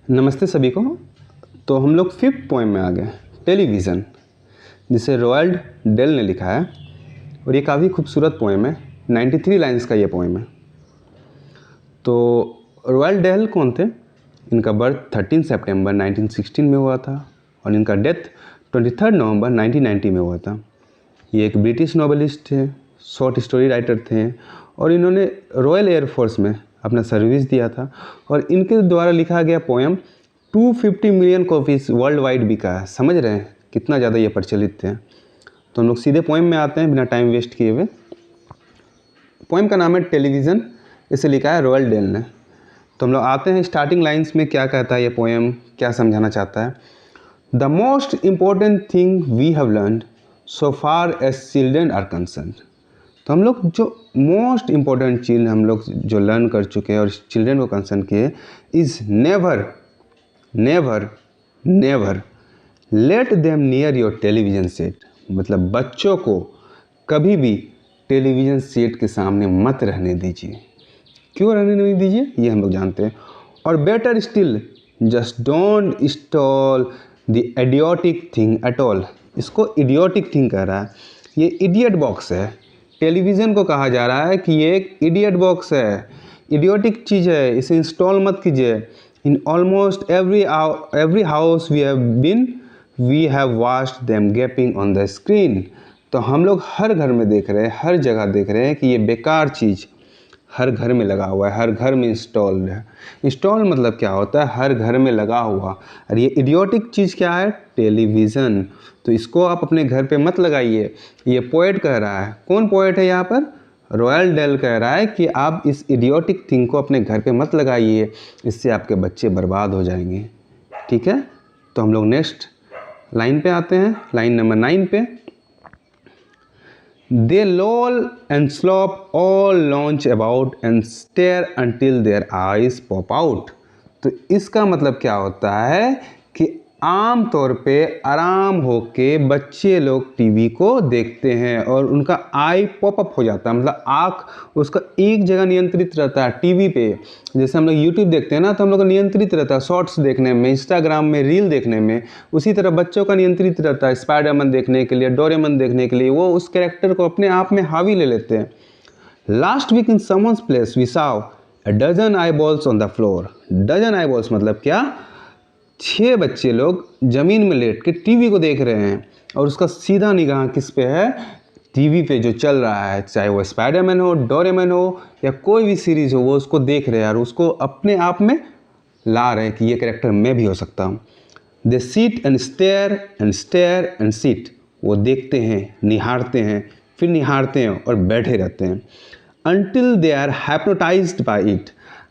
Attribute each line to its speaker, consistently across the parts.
Speaker 1: नमस्ते सभी को। तो हम लोग फिफ्थ पोएम में आ गए, टेलीविज़न, जिसे रोआल्ड डेल ने लिखा है और ये काफ़ी खूबसूरत पोएम है। 93 लाइन्स का ये पोएम है। तो रोआल्ड डेल कौन थे? इनका बर्थ 13 सितंबर 1916 में हुआ था और इनका डेथ 23 नवंबर 1990 में हुआ था। ये एक ब्रिटिश नॉवेलिस्ट थे, शॉर्ट स्टोरी राइटर थे और इन्होंने रॉयल एयरफोर्स में अपना सर्विस दिया था और इनके द्वारा लिखा गया poem 250 million copies world wide बिका है। समझ रहे हैं कितना ज़्यादा ये प्रचलित थे। तो हम लोग सीधे पोएम में आते हैं बिना टाइम वेस्ट किए हुए। पोएम का नाम है टेलीविज़न, इसे लिखा है रॉयल डेल ने। तो हम लोग आते हैं स्टार्टिंग लाइन्स में, क्या कहता है ये पोएम, क्या समझाना चाहता है। The most important thing we have learned so far as children are concerned. तो हम लोग जो मोस्ट इम्पॉर्टेंट चीज़ हम लोग जो लर्न कर चुके हैं और चिल्ड्रन को कंसर्न किए, is never never never let them near your television set. मतलब बच्चों को कभी भी टेलीविज़न सेट के सामने मत रहने दीजिए। क्यों रहने नहीं दीजिए ये हम लोग जानते हैं। और better still just don't install the idiotic thing at all. इसको इडियोटिक थिंग कह रहा है, ये इडियट बॉक्स है। टेलीविज़न को कहा जा रहा है कि ये एक इडियट बॉक्स है, इडियोटिक चीज़ है, इसे इंस्टॉल मत कीजिए। In almost every house we have watched them gaping on the screen. तो हम लोग हर घर में देख रहे हैं, हर जगह देख रहे हैं कि ये बेकार चीज़ हर घर में लगा हुआ है, हर घर में इंस्टॉल्ड है। इंस्टॉल मतलब क्या होता है? हर घर में लगा हुआ। और ये इडियोटिक चीज़ क्या है? टेलीविज़न। तो इसको आप अपने घर पे मत लगाइए। ये पोएट कह रहा है। कौन पोएट है यहाँ पर? रॉयल डेल कह रहा है कि आप इस इडियोटिक थिंग को अपने घर पे मत लगाइए, इससे आपके बच्चे बर्बाद हो जाएंगे। ठीक है, तो हम लोग नेक्स्ट लाइन पे आते हैं, लाइन नंबर 9 पे। They loll and slop all launch about and stare until their eyes pop out। तो इसका मतलब क्या होता है कि आम तौर पे आराम होके बच्चे लोग टीवी को देखते हैं और उनका आई पॉप अप हो जाता है, मतलब आँख उसका एक जगह नियंत्रित रहता है टीवी पे। जैसे हम लोग यूट्यूब देखते हैं ना, तो हम लोग का नियंत्रित रहता है शॉर्ट्स देखने में, इंस्टाग्राम में रील देखने में। उसी तरह बच्चों का नियंत्रित रहता है स्पाइडरमैन देखने के लिए, डोरेमन देखने के लिए। वो उस कैरेक्टर को अपने आप में हावी ले लेते हैं। Last week in someone's place we saw a dozen eyeballs on the floor। Dozen eyeballs मतलब क्या? 6 बच्चे लोग ज़मीन में लेट के टीवी को देख रहे हैं और उसका सीधा निगाह किस पे है? टीवी पे जो चल रहा है, चाहे वो स्पाइडरमैन हो, डोरेमन हो या कोई भी सीरीज़ हो, वो उसको देख रहे हैं और उसको अपने आप में ला रहे हैं कि ये कैरेक्टर मैं भी हो सकता हूँ। They sit and stare and stare and sit. वो देखते हैं, निहारते हैं, फिर निहारते हैं और बैठे रहते हैं। Until they are hypnotised by it.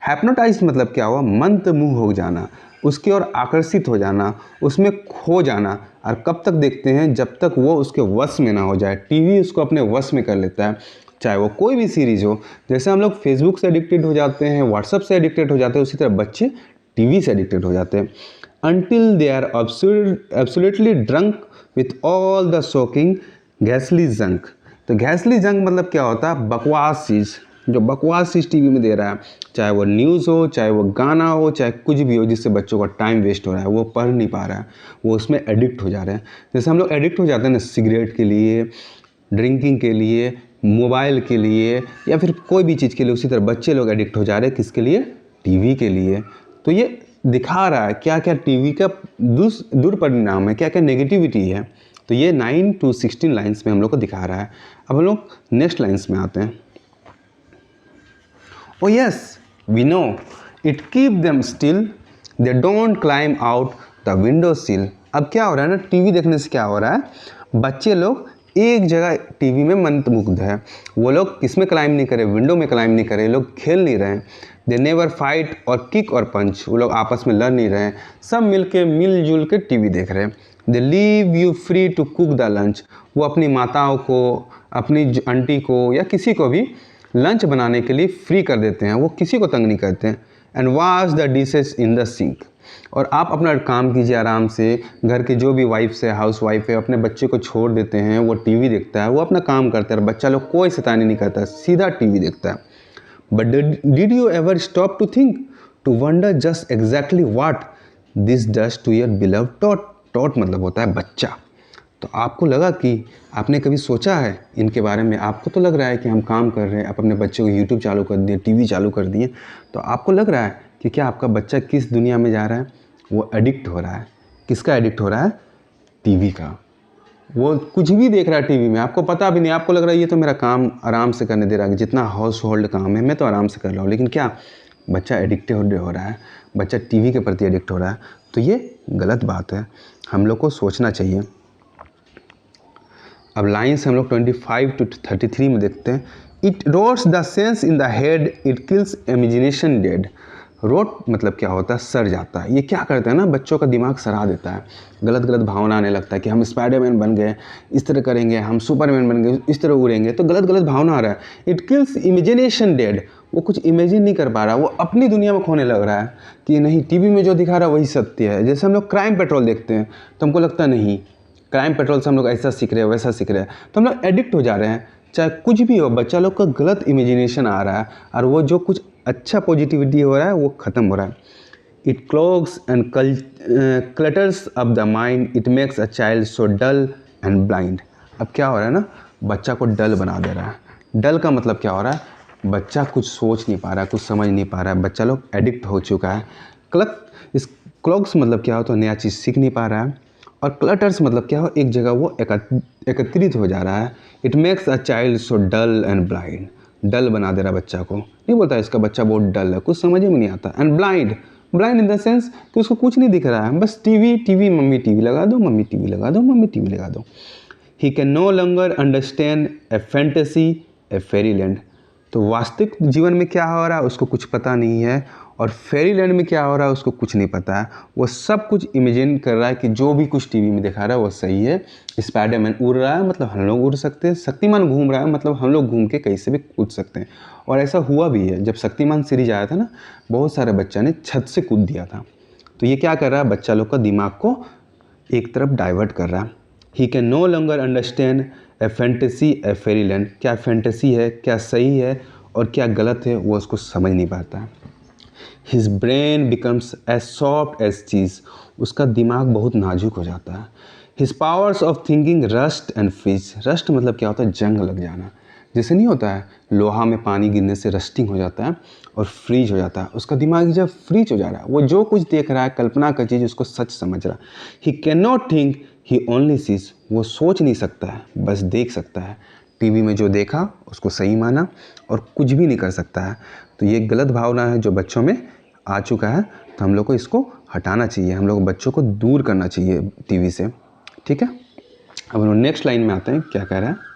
Speaker 1: Hypnotised मतलब क्या हुआ? मंत्रमुग्ध हो जाना, उसकी ओर आकर्षित हो जाना, उसमें खो जाना। और कब तक देखते हैं? जब तक वो उसके वश में ना हो जाए। टीवी उसको अपने वश में कर लेता है, चाहे वो कोई भी सीरीज़ हो। जैसे हम लोग फेसबुक से एडिक्टेड हो जाते हैं, व्हाट्सएप से एडिक्टेड हो जाते हैं, उसी तरह बच्चे टीवी से एडिक्टेड हो जाते हैं। Until they are absolutely drunk with all the shocking गैसली जंक। तो गैसली जंक मतलब क्या होता है? बकवास चीज़, जो बकवास चीज़ टीवी में दे रहा है, चाहे वो न्यूज़ हो, चाहे वो गाना हो, चाहे कुछ भी हो, जिससे बच्चों का टाइम वेस्ट हो रहा है, वो पढ़ नहीं पा रहा है, वो उसमें एडिक्ट हो जा रहे हैं। जैसे हम लोग एडिक्ट हो जाते हैं ना सिगरेट के लिए, ड्रिंकिंग के लिए, मोबाइल के लिए या फिर कोई भी चीज़ के लिए, उसी तरह बच्चे लोग एडिक्ट हो जा रहे हैं किसके लिए? टीवी के लिए। तो ये दिखा रहा है क्या क्या टीवी का दुष्परिणाम है, क्या क्या नेगेटिविटी है। तो ये 9 to 16 लाइन्स में हम लोग को दिखा रहा है। अब हम लोग नेक्स्ट लाइन्स में आते हैं। Oh yes, we know it keep them still, they don't climb out the window sill। अब क्या हो रहा है ना, टीवी देखने से क्या हो रहा है? बच्चे लोग एक जगह टीवी में मंत्रमुग्ध है। वो लोग किस में क्लाइम नहीं करे? विंडो में क्लाइम नहीं करे, लोग खेल नहीं रहे हैं। दे नेवर फाइट और किक और पंच। वो लोग आपस में लड़ नहीं रहे हैं, सब मिलजुल के टीवी देख रहे हैं। They leave you free to cook the lunch. वो अपनी माताओं को, अपनी आंटी को या किसी को भी लंच बनाने के लिए फ्री कर देते हैं, वो किसी को तंग नहीं करते हैं। And wash the dishes in the sink. और आप अपना काम कीजिए आराम से। घर के जो भी वाइफ है, हाउस वाइफ है, अपने बच्चे को छोड़ देते हैं, वो टीवी देखता है, वो अपना काम करता है। बच्चा लोग कोई शैतानी नहीं करता, सीधा टीवी देखता है। But did you ever stop to think, to wonder just exactly what this does to your beloved tot. Tot मतलब होता है बच्चा। तो आपको लगा कि आपने कभी सोचा है इनके बारे में? आपको तो लग रहा है कि हम काम कर रहे हैं, आप अपने बच्चे को यूट्यूब चालू कर दिए, टीवी चालू कर दिए, तो आपको लग रहा है कि क्या आपका बच्चा किस दुनिया में जा रहा है? वो एडिक्ट हो रहा है। किसका एडिक्ट हो रहा है? टीवी का। वो कुछ भी देख रहा है टीवी में, आपको पता भी नहीं, आपको लग रहा है ये तो मेरा काम आराम से करने दे रहा है, जितना हाउस होल्ड काम है मैं तो आराम से कर रहा हूँ, लेकिन क्या बच्चा एडिक्ट हो रहा है, बच्चा टीवी के प्रति एडिक्ट हो रहा है। तो ये गलत बात है, हम लोग को सोचना चाहिए। अब लाइन्स हम लोग 25 to 33 में देखते हैं। It rots the sense in the head, it kills imagination dead. Rot मतलब क्या होता है? सड़ जाता है। ये क्या करता है ना, बच्चों का दिमाग सड़ा देता है, गलत गलत भावना आने लगता है कि हम स्पाइडरमैन बन गए, इस तरह करेंगे, हम सुपरमैन बन गए, इस तरह उड़ेंगे, तो गलत गलत भावना आ रहा है। It kills imagination dead. वो कुछ इमेजिन नहीं कर पा रहा, वो अपनी दुनिया में खोने लग रहा है कि नहीं टीवी में जो दिखा रहा है वही सत्य है। जैसे हम लोग क्राइम पेट्रोल देखते हैं तो हमको लगता है नहीं, क्राइम पेट्रोल से हम लोग ऐसा सीख रहे हैं, वैसा सीख रहे हैं, तो हम लोग एडिक्ट हो जा रहे हैं। चाहे कुछ भी हो, बच्चा लोग का गलत इमेजिनेशन आ रहा है और वो जो कुछ अच्छा पॉजिटिविटी हो रहा है वो ख़त्म हो रहा है। It clogs and clutters up the mind, it makes a child so dull and blind. अब क्या हो रहा है ना, बच्चा को डल बना दे रहा है। डल का मतलब क्या हो रहा है? बच्चा कुछ सोच नहीं पा रहा है, कुछ समझ नहीं पा रहा है, बच्चा लोग एडिक्ट हो चुका है। इस क्लॉग्स मतलब क्या हो, तो नया चीज़ सीख नहीं पा रहा है। और क्लटर्स मतलब क्या हो, एक जगह वो एकत्रित हो जा रहा है। It makes a child so dull and blind. Dull बना दे रहा बच्चा को, नहीं बोलता इसका बच्चा बहुत डल है, कुछ समझ में नहीं आता। And blind, blind in the sense कि उसको कुछ नहीं दिख रहा है, बस टीवी टीवी, मम्मी टीवी लगा दो, मम्मी टीवी लगा दो, मम्मी टीवी लगा दो। He can no longer understand a fantasy, a fairy land. तो वास्तविक जीवन में क्या हो रहा है उसको कुछ पता नहीं है, और फेरी लैंड में क्या हो रहा है उसको कुछ नहीं पता है। वो सब कुछ इमेजिन कर रहा है कि जो भी कुछ टीवी में दिखा रहा है वो सही है। स्पाइडरमैन उड़ रहा है मतलब हम लोग उड़ सकते हैं, शक्तिमान घूम रहा है मतलब हम लोग घूम के कहीं से भी कूद सकते हैं। और ऐसा हुआ भी है, जब शक्तिमान सीरीज आया था ना, बहुत सारे बच्चा ने छत से कूद दिया था। तो ये क्या कर रहा है, बच्चा लोग का दिमाग को एक तरफ डाइवर्ट कर रहा है। He can no longer understand a fantasy, a fairy land. क्या फैंटेसी है, क्या सही है और क्या गलत है, वो उसको समझ नहीं पाता है। His brain becomes as soft as cheese. उसका दिमाग बहुत नाजुक हो जाता है। His powers of thinking rust and freeze. Rust मतलब क्या होता है, जंग लग जाना। जैसे नहीं होता है लोहा में पानी गिरने से रस्टिंग हो जाता है और फ्रीज हो जाता है, उसका दिमाग जब फ्रीज हो जा रहा है, वो जो कुछ देख रहा है कल्पना का चीज़ उसको सच समझ रहा है। He can not think, he only sees. वो सोच नहीं सकता है, बस देख सकता है। टीवी में जो देखा उसको सही माना और कुछ भी नहीं कर सकता है। तो ये गलत भावना है जो बच्चों में आ चुका है, तो हम लोग को इसको हटाना चाहिए, हम लोग बच्चों को दूर करना चाहिए टीवी से। ठीक है, अब हम लोग नेक्स्ट लाइन में आते हैं, क्या कह रहा है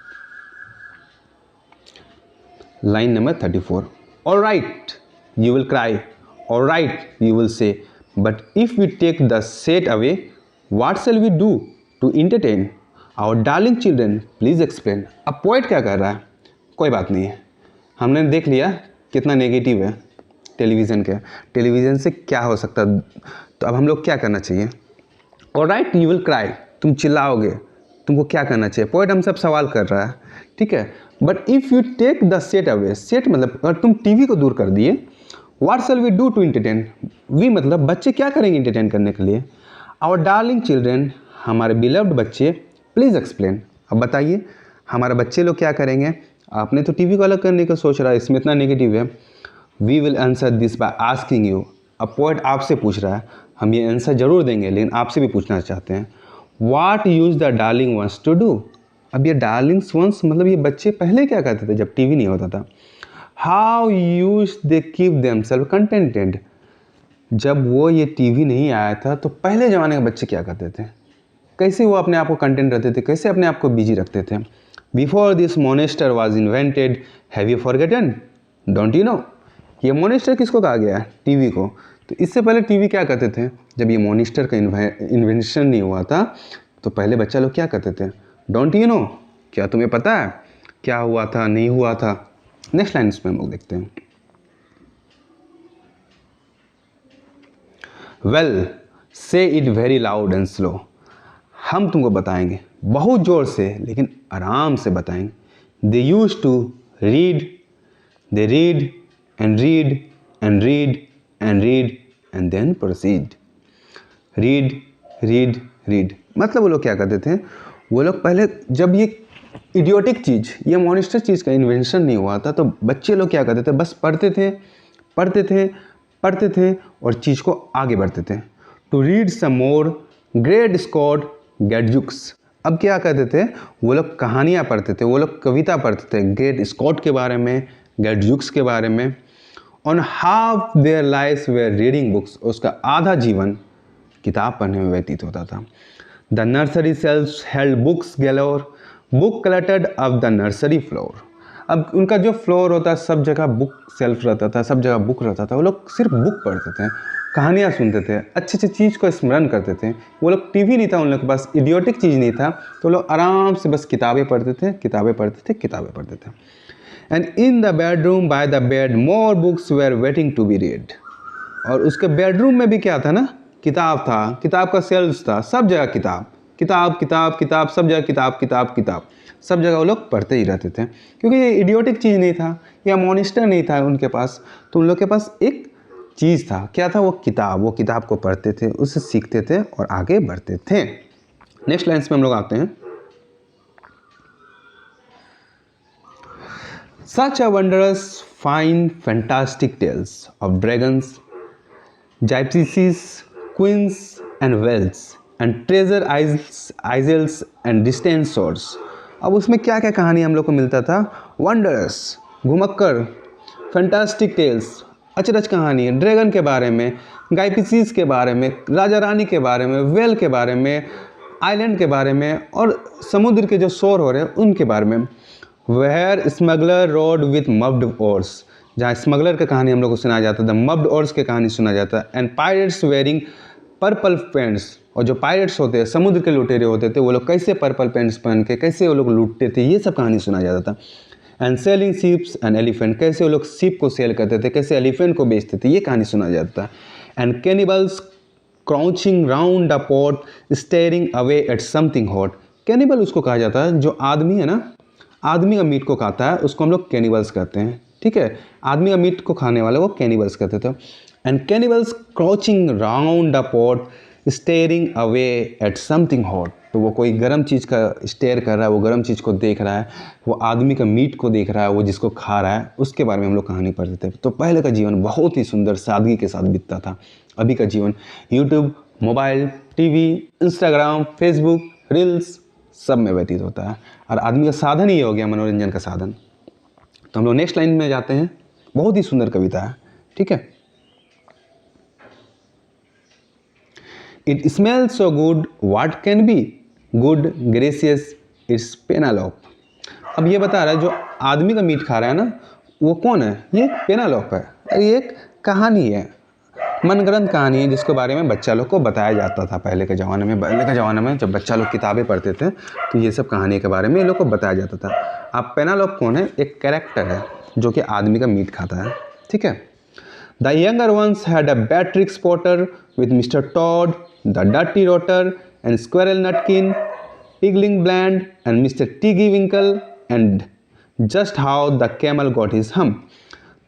Speaker 1: line number 34। All right you will cry, all right you will say, but if we take the set away, what shall we do to entertain our darling children, please explain. अब poet क्या कर रहा है, कोई बात नहीं है, हमने देख लिया कितना नेगेटिव है टेलीविज़न के, टेलीविज़न से क्या हो सकता है। तो अब हम लोग क्या करना चाहिए, all right you will cry, तुम चिल्लाओगे, तुमको क्या करना चाहिए। पोइट हम सब सवाल कर रहा है, ठीक है। But if you take the set away, set मतलब अगर तुम टीवी को दूर कर दिए, what shall we do to entertain, we मतलब बच्चे क्या करेंगे इंटरटेन करने के लिए। आवर डार्लिंग चिल्ड्रन, हमारे बिलव्ड बच्चे, प्लीज़ एक्सप्लेन, अब बताइए हमारे बच्चे लोग क्या करेंगे। आपने तो टीवी को अलग करने का सोच रहा है, इसमें इतना नेगेटिव है। We will answer this by asking you. अब पोइट आपसे पूछ रहा है, हम ये आंसर जरूर देंगे लेकिन आपसे भी पूछना चाहते हैं। What used the darling ones to do. अब ये डार्लिंग्स वंस मतलब ये बच्चे पहले क्या करते थे जब टीवी नहीं होता था। How used they keep themselves contented, जब वो ये टीवी नहीं आया था तो पहले ज़माने के बच्चे क्या करते थे, कैसे वो अपने आप को कंटेंट रखते थे, कैसे अपने आप को बिजी रखते थे। Before this Monster was invented, have you forgotten, don't you know. ये मोनेस्टर किसको कहा गया है, टीवी को। तो इससे पहले टीवी क्या करते थे, जब ये मोनेस्टर का इन्वेंशन नहीं हुआ था तो पहले बच्चा लोग क्या करते थे, डोंट यू नो, क्या तुम्हें पता है क्या हुआ था नहीं हुआ था। नेक्स्ट लाइन इसमें हम लोग देखते हैं। वेल से it very loud and slow, हम तुमको बताएंगे बहुत ज़ोर से लेकिन आराम से बताएंगे। They used to read, they read and read and read and read and then proceed. Read read read. मतलब वो लोग क्या करते थे, वो लोग पहले जब ये इडियोटिक चीज़, ये मॉनिस्टर चीज़ का इन्वेंशन नहीं हुआ था, तो बच्चे लोग क्या करते थे, बस पढ़ते थे पढ़ते थे पढ़ते थे और चीज़ को आगे बढ़ते थे। To read some more, great Scott gadzooks. अब क्या करते थे, वो लोग कहानियाँ पढ़ते थे, वो लोग कविता पढ़ते थे ग्रेट स्कॉट के बारे में, गैडजुक्स के बारे में। On half their lifes were reading books, उसका आधा जीवन किताब पढ़ने में व्यतीत होता था। The nursery sells held books galore, book collected off the nursery floor. अब उनका जो फ्लोर होता है, सब जगह बुक सेल्फ रहता था, सब जगह बुक रहता था। वो लोग सिर्फ बुक पढ़ते थे, कहानियाँ सुनते थे, अच्छी अच्छी चीज़ को स्मरण करते थे। वो लोग टीवी नहीं था उन लोग के पास, इडियोटिक चीज़ नहीं था, तो लोग आराम से बस किताबें पढ़ते थे किताबें पढ़ते थे किताबें पढ़ते थे। And in the bedroom by the bed more books were waiting to be read. और उसके बेडरूम में भी क्या था ना, किताब था, किताब का सेल्स था, सब जगह किताब किताब किताब किताब, सब जगह किताब किताब किताब, सब जगह वो लोग पढ़ते ही रहते थे। क्योंकि ये इडियोटिक चीज़ नहीं था, या मॉनिस्टर नहीं था उनके पास, तो उन लोग के पास एक चीज़ था, क्या था, वो किताब। वो किताब को पढ़ते थे, उससे सीखते थे और आगे बढ़ते थे। नेक्स्ट लाइन्स में हम लोग आते हैं। Such a wondrous, fine, fantastic tales of dragons, gypsies, queens, and whales, and treasure isles and distant shores. अब उसमें क्या क्या कहानी हम लोग को मिलता था, वंडरस, घुमक्कर, फैंटास्टिक टेल्स, अचरज कहानी, ड्रैगन के बारे में, गाइपिसीज के बारे में, राजा रानी के बारे में, वेल के बारे में, आइलैंड के बारे में, और समुद्र के जो शोर हो रहे हैं उनके बारे में। Where smuggler rode with muffled oars, जहाँ स्मगलर की कहानी हम लोग को सुनाया जाता था, मब्ड ओर्स की कहानी सुना जाता है। And pirates wearing purple paints, और जो पायरेट्स होते हैं, समुद्र के लुटेरे होते थे, वो लोग कैसे पर्पल पेंट्स पहन के कैसे वो लोग लूटते थे, ये सब कहानी सुना जाता था। And selling ships and elephant, कैसे वो लोग शिप को सेल करते थे, कैसे एलिफेंट को बेचते थे, ये कहानी सुना जाता था। And cannibals crouching round the pot steering away at something hot. Cannibal उसको कहा जाता है, जो आदमी है ना, आदमी का मीट को खाता है, उसको हम लोग कैनिबल्स कहते हैं। ठीक है, आदमी का मीट को खाने वाले वो कैनिबल्स कहते थे। And cannibals crouching round the pot steering away at something hot, तो वो कोई गर्म चीज़ का स्टेयर कर रहा है, वो गर्म चीज़ को देख रहा है, वो आदमी का मीट को देख रहा है, वो जिसको खा रहा है, उसके बारे में हम लोग कहानी पढ़ते थे। तो पहले का जीवन बहुत ही सुंदर सादगी के साथ बीतता था। अभी का जीवन YouTube, mobile, TV, Instagram, Facebook, reels, सब में व्यतीत होता है, और आदमी का साधन ही हो गया मनोरंजन का साधन। तो हम लोग नेक्स्ट लाइन में जाते हैं। बहुत ही सुंदर कविता है, ठीक है। It smells so good what can be good gracious it's Penelope. अब ये बता रहा है, जो आदमी का मीट खा रहा है ना, वो कौन है, ये पेनालोप है। ये एक कहानी है, मनगढ़ंत कहानी है, जिसके बारे में बच्चा लोग को बताया जाता था पहले के ज़माने में। पहले के ज़माने में जब बच्चा लोग किताबें पढ़ते थे, तो ये सब कहानी के बारे में ये लोग को बताया जाता था। अब पेनालोप कौन है, एक कैरेक्टर है जो कि आदमी का मीट खाता है, ठीक है। The younger ones had a Beatrix Potter with mister Tod, the dirty rotter and squirrel Nutkin, Pigling Bland and mister Tiggy Winkle and just how the camel got his hump.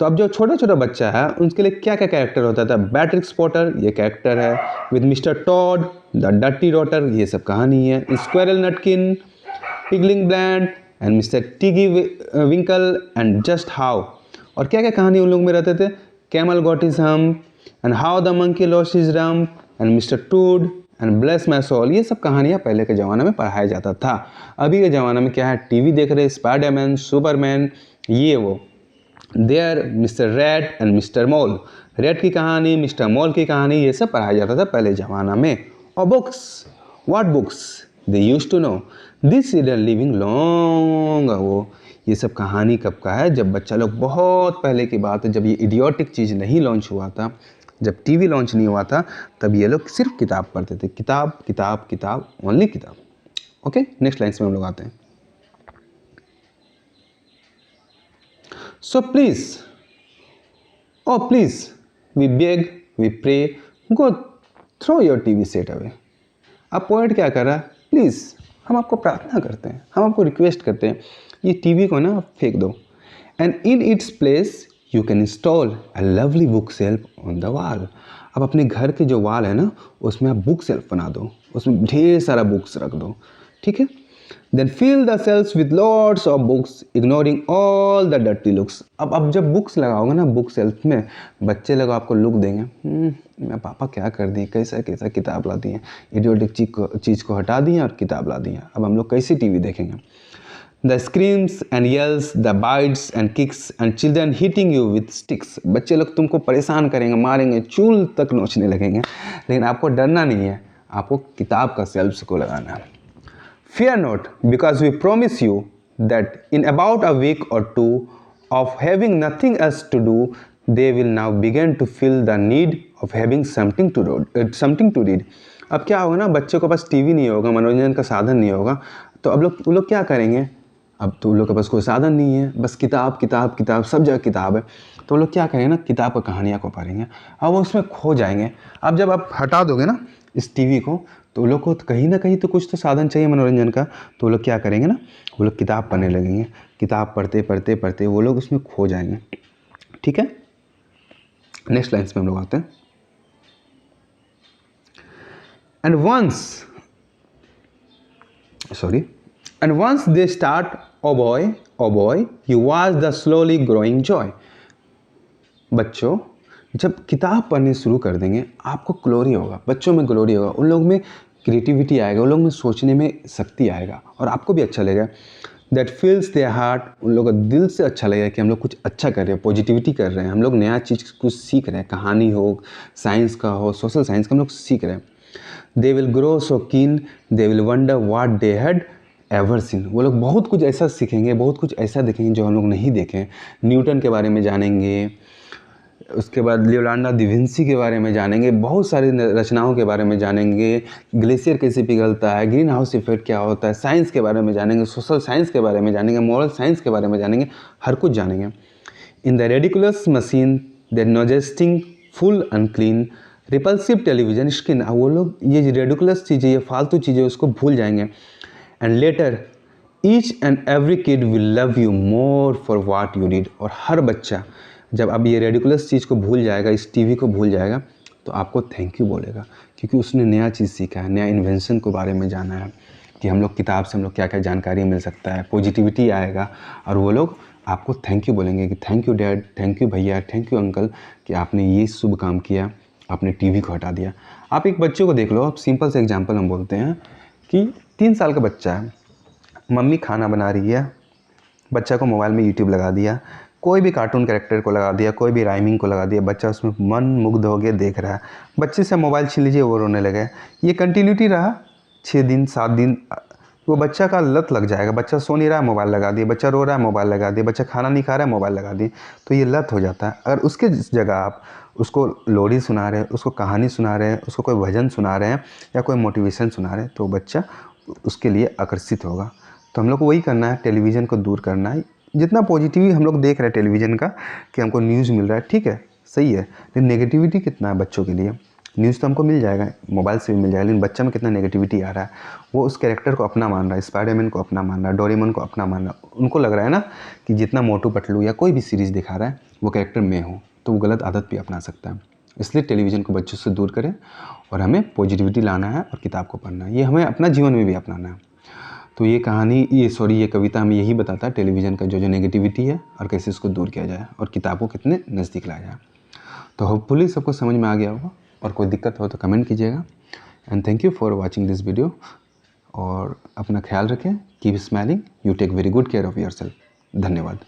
Speaker 1: तो अब जो छोटा छोटा बच्चा है, उनके लिए क्या क्या कैरेक्टर होता था। बैट्रिक स्पॉटर ये कैरेक्टर है, with mister Tod, the dirty rotter ये सब कहानी है, Squirrel Nutkin, Pigling Bland and mister Tiggy Winkle and just how, और क्या क्या कहानी उन लोग में रहते थे, camel got his hump and how the monkey lost his rump and mister Toad and bless my soul. ये सब कहानियाँ पहले के ज़माने में पढ़ाया जाता था। अभी के ज़माने में क्या है, टीवी देख रहे, स्पाइडरमैन, सुपरमैन, ये वो। There Mister Rat and Mister Mole, Rat की कहानी, मिस्टर मॉल की कहानी, ये सब पढ़ाया जाता था पहले ज़माना में। और books, what books they used to know, this is living long ago. ये सब कहानी कब का है, जब बच्चा लोग, बहुत पहले की बात है, जब ये इडियोटिक चीज़ नहीं लॉन्च हुआ था, जब टीवी लॉन्च नहीं हुआ था, तब ये लोग सिर्फ किताब पढ़ते थे, किताब किताब किताब, ओनली किताब। ओके, नेक्स्ट लाइन्स में हम लोग आते हैं। So please, oh please, we beg, we pray, go throw your TV set away. अब पोएट क्या कर रहा है, प्लीज़ हम आपको प्रार्थना करते हैं, हम आपको रिक्वेस्ट करते हैं, ये टीवी को ना फेंक दो। And in its place you can install a lovely book shelf on the wall. अब अपने घर के जो वाल है ना उसमें आप बुक सेल्फ बना दो, उसमें ढेर सारा बुक्स रख दो, ठीक है। Then fill the shelves with lots of books ignoring all the dirty looks. अब जब बुक्स लगाओगे ना बुक सेल्फ में, बच्चे लोग आपको लुक देंगे, मैं पापा क्या कर दिए, कैसा कैसा किताब ला दिए, इडियोटिक चीज़ को हटा दिए और किताब ला दिए, अब हम लोग कैसे टीवी देखेंगे। The screams and yells, the bites and kicks and children hitting you with sticks. बच्चे लोग तुमको परेशान करेंगे, मारेंगे, चूल तक नोचने लगेंगे, लेकिन आपको डरना नहीं है, आपको किताब का सेल्फ को लगाना है। Fear not, because we promise you that in about a week or two of having nothing else to do, they will now begin to feel the need of having something to read. अब क्या होगा ना, बच्चों के पास TV नहीं होगा, मनोरंजन का साधन नहीं होगा, तो अब वो लोग क्या करेंगे। अब तो उन लोग के पास कोई साधन नहीं है, बस किताब किताब किताब, सब जगह किताब है, तो वो लोग क्या करेंगे ना, किताब का कहानियाँ को पढ़ेंगे, अब वो उसमें खो जाएंगे। अब जब आप हटा दोगे ना इस टीवी को, तो वो लोग को कहीं ना कहीं तो कुछ तो साधन चाहिए मनोरंजन का, तो वो लोग क्या करेंगे ना, वो लोग किताब पढ़ने लगेंगे, किताब पढ़ते पढ़ते पढ़ते वो लोग उसमें खो जाएंगे, ठीक है। नेक्स्ट लाइन्स में हम लोग आते हैं। And once they start, oh boy you watch the slowly growing joy. बच्चों जब किताब पढ़ने शुरू कर देंगे, आपको ग्लोरी होगा, बच्चों में ग्लोरी होगा, उन लोग में क्रिएटिविटी आएगा, उन लोग में सोचने में शक्ति आएगा, और आपको भी अच्छा लगेगा। दैट फील्स देयर हार्ट, उन लोगों का दिल से अच्छा लगेगा कि हम लोग कुछ अच्छा कर रहे हैं, पॉजिटिविटी कर रहे हैं, हम लोग नया चीज़ कुछ सीख रहे हैं, कहानी हो, साइंस का हो, सोशल साइंस का हम लोग सीख रहे हैं। दे विल ग्रो सो कीन, they will wonder what they had ever seen. वो लोग बहुत कुछ ऐसा सीखेंगे, बहुत कुछ ऐसा देखेंगे जो हम लोग नहीं देखें। न्यूटन के बारे में जानेंगे, उसके बाद लियोनार्डो दा विंची के बारे में जानेंगे, बहुत सारी रचनाओं के बारे में जानेंगे, ग्लेशियर कैसे पिघलता है, ग्रीन हाउस इफेक्ट क्या होता है, साइंस के बारे में जानेंगे, सोशल साइंस के बारे में जानेंगे, मॉरल साइंस के बारे में जानेंगे, हर कुछ जानेंगे। In the ridiculous machine that nauseating foul unclean repulsive television screen, वो लोग ये रेडिकुलस चीज़ें, ये फालतू चीज़ें उसको भूल जाएंगे। And later each and every kid will love you more for what you did. और हर बच्चा जब अब ये रेडिकुलस चीज़ को भूल जाएगा, इस टीवी को भूल जाएगा, तो आपको थैंक यू बोलेगा, क्योंकि उसने नया चीज़ सीखा है, नया इन्वेंशन के बारे में जाना है, कि हम लोग किताब से हम लोग क्या क्या जानकारी मिल सकता है, पॉजिटिविटी आएगा, और वो लोग आपको थैंक यू बोलेंगे कि thank you dad, thank you भैया, थैंक यू अंकल कि आपने ये शुभ काम किया, आपने टीवी को हटा दिया। आप एक बच्चे को देख लो, आप सिंपल से एग्जाम्पल हम बोलते हैं कि 3 साल का बच्चा है, मम्मी खाना बना रही है, बच्चा को मोबाइल में यूट्यूब लगा दिया, कोई भी कार्टून कैरेक्टर को लगा दिया, कोई भी राइमिंग को लगा दिया, बच्चा उसमें मन मुग्ध हो गया देख रहा है, बच्चे से मोबाइल छीन लीजिए वो रोने लगे। ये कंटिन्यूटी रहा 6 दिन 7 दिन, वो बच्चा का लत लग जाएगा। बच्चा सो नहीं रहा है, मोबाइल लगा दिए, बच्चा रो रहा है, मोबाइल लगा दिए, बच्चा खाना नहीं खा रहा है, मोबाइल लगा दिए, तो ये लत हो जाता है। अगर उसके जगह आप उसको लोरी सुना रहे हैं, उसको कहानी सुना रहे हैं, उसको कोई भजन सुना रहे हैं या कोई मोटिवेशन सुना रहे हैं, तो बच्चा उसके लिए आकर्षित होगा। तो हम लोग को वही करना है, टेलीविज़न को दूर करना है। जितना पॉजिटिव हम लोग देख रहे हैं टेलीविज़न का कि हमको न्यूज़ मिल रहा है, ठीक है, सही है, लेकिन नेगेटिविटी कितना है बच्चों के लिए। न्यूज़ तो हमको मिल जाएगा, मोबाइल से भी मिल जाएगा, लेकिन बच्चा में कितना नेगेटिविटी आ रहा है। वो उस कैरेक्टर को अपना मान रहा है, स्पाइडरमैन को अपना मान रहा है, डोरेमोन को अपना मान रहा है। उनको लग रहा है ना कि जितना मोटू पतलू या कोई भी सीरीज़ दिखा रहा है वो कैरेक्टर मैं हूँ, तो वो गलत आदत भी अपना सकता है। इसलिए टेलीविज़न को बच्चों से दूर करें और हमें पॉजिटिविटी लाना है और किताब को पढ़ना है। ये हमें अपना जीवन में भी अपनाना है। तो ये कहानी ये कविता हमें यही बताता है टेलीविज़न का जो नेगेटिविटी है और कैसे इसको दूर किया जाए और किताब को कितने नज़दीक लाया जाए। तो होपफुली सबको समझ में आ गया होगा, और कोई दिक्कत हो तो कमेंट कीजिएगा। And thank you for watching this video, और अपना ख्याल रखें, keep smiling, you take very good care of yourself. धन्यवाद।